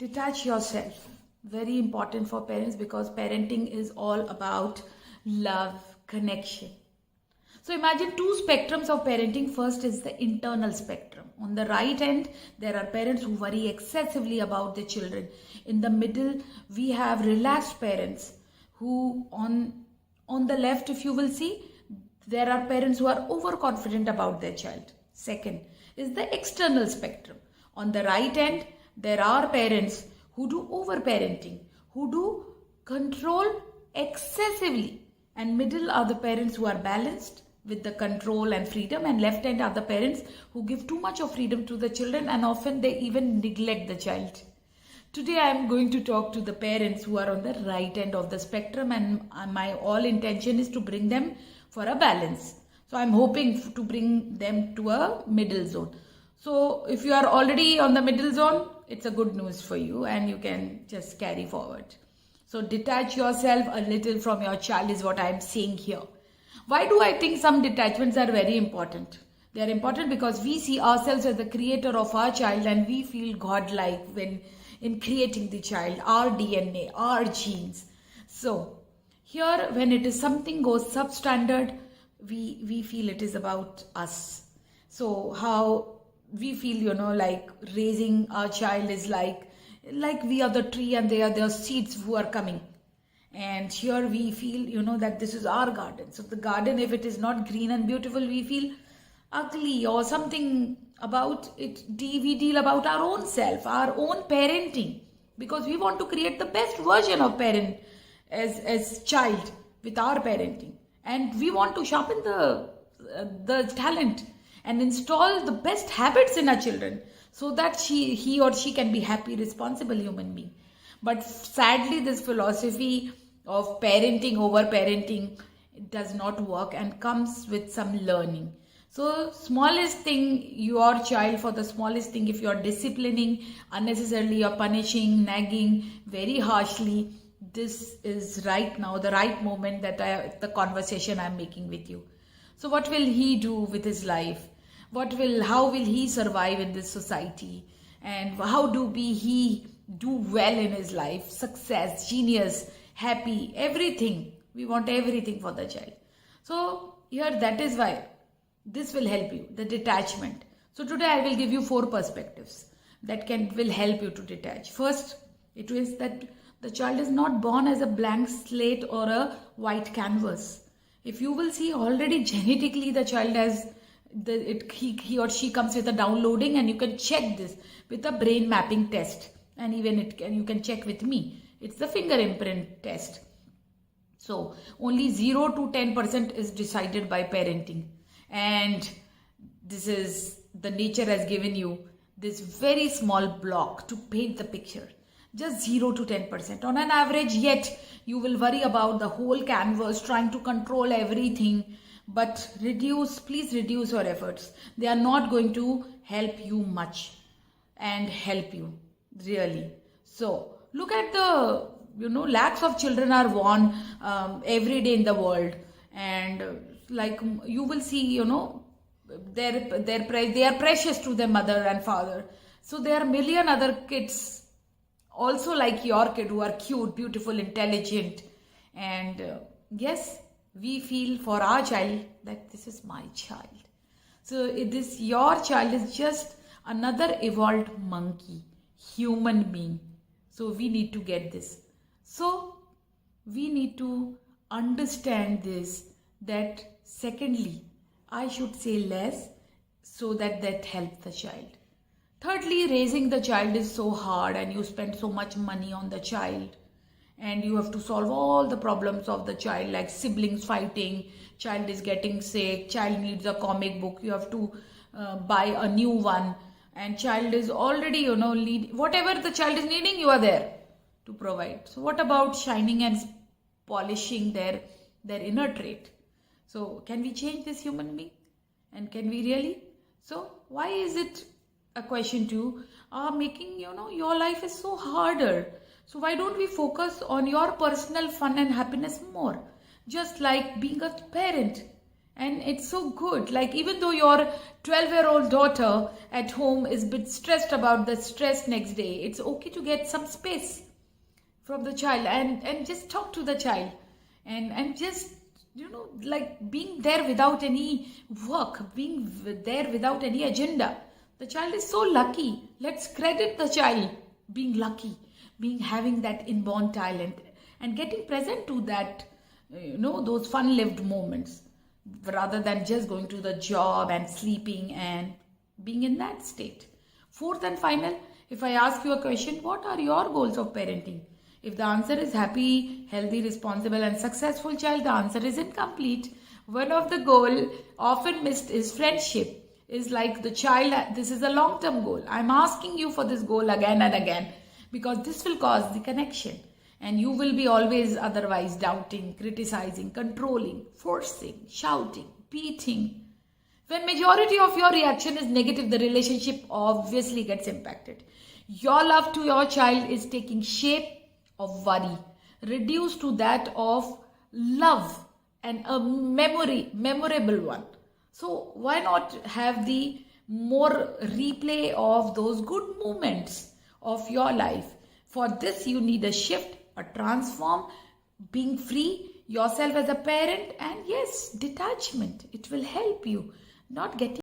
Detach yourself. Very important for parents because parenting is all about love, connection. So imagine two spectrums of parenting. First is the internal spectrum. On the right end, there are parents who worry excessively about their children. In the middle, we have relaxed parents who on the left, if you will see, there are parents who are overconfident about their child. Second is the external spectrum. On the right end, there are parents who do overparenting, who do control excessively. And middle are the parents who are balanced with the control and freedom, and left end are the parents who give too much of freedom to the children and often they even neglect the child. Today I am going to talk to the parents who are on the right end of the spectrum, and my all intention is to bring them for a balance. So I am hoping to bring them to a middle zone. So if you are already on the middle zone, it's a good news for you and you can just carry forward. So detach yourself a little from your child is what I am saying here. Why do I think some detachments are very important? They are important because we see ourselves as the creator of our child and we feel godlike when in creating the child, our DNA, our genes. So here when it is something goes substandard, we feel it is about us. So how we feel, like raising our child is like we are the tree and they are the seeds who are coming. And here we feel, that this is our garden. So the garden, if it is not green and beautiful, we feel ugly or something about it. We deal about our own self, our own parenting, because we want to create the best version of parent as child with our parenting. And we want to sharpen the talent and install the best habits in our children so that he or she can be happy, responsible human being. But sadly, this philosophy of parenting over parenting, it does not work and comes with some learning. So smallest thing, your child, for the smallest thing, if you are disciplining unnecessarily or punishing, nagging very harshly, this is right now the right moment that the conversation I'm making with you. So what will he do with his life? How will he survive in this society? And how do he do well in his life? Success, genius, happy, everything. We want everything for the child. So here that is why this will help you, the detachment. So today I will give you 4 perspectives that will help you to detach. First, it is that the child is not born as a blank slate or a white canvas. If you will see, already genetically the child has he or she comes with a downloading, and you can check this with a brain mapping test, and even you can check with me. It's the finger imprint test. So only 0 to 10% is decided by parenting, and this is the nature has given you this very small block to paint the picture. Just 0 to 10% on an average, yet you will worry about the whole canvas, trying to control everything. But please reduce your efforts. They are not going to help you much and help you really. So look at the, lakhs of children are born every day in the world, and like you will see, they are precious to their mother and father. So there are million other kids also like your kid who are cute, beautiful, intelligent, and yes, we feel for our child that this is my child. So your child is just another evolved monkey, human being. So we need to get this. So we need to understand this, that secondly, I should say less so that helps the child. Thirdly, raising the child is so hard and you spend so much money on the child. And you have to solve all the problems of the child, like siblings fighting, child is getting sick, child needs a comic book, you have to buy a new one, and child is already, whatever the child is needing, you are there to provide. So what about shining and polishing their inner trait? So can we change this human being? And can we really? So why is it a question to making, your life is so harder? So why don't we focus on your personal fun and happiness more? Just like being a parent. And it's so good. Like, even though your 12-year-old daughter at home is a bit stressed about the stress next day, it's okay to get some space from the child and just talk to the child and just, like being there without any work, being there without any agenda. The child is so lucky. Let's credit the child being lucky, being having that inborn talent and getting present to that, those fun lived moments, rather than just going to the job and sleeping and being in that state. Fourth and final, if I ask you a question, what are your goals of parenting? If the answer is happy, healthy, responsible, and successful child, the answer is incomplete. One of the goal often missed is friendship. Is like the child, this is a long-term goal. I'm asking you for this goal again and again because this will cause the connection. And you will be always otherwise doubting, criticizing, controlling, forcing, shouting, beating. When majority of your reaction is negative, the relationship obviously gets impacted. Your love to your child is taking shape of worry, reduced to that of love and a memorable one. So why not have the more replay of those good moments of your life? For this, you need a shift, a transform, being free yourself as a parent, and yes, detachment. It will help you, not getting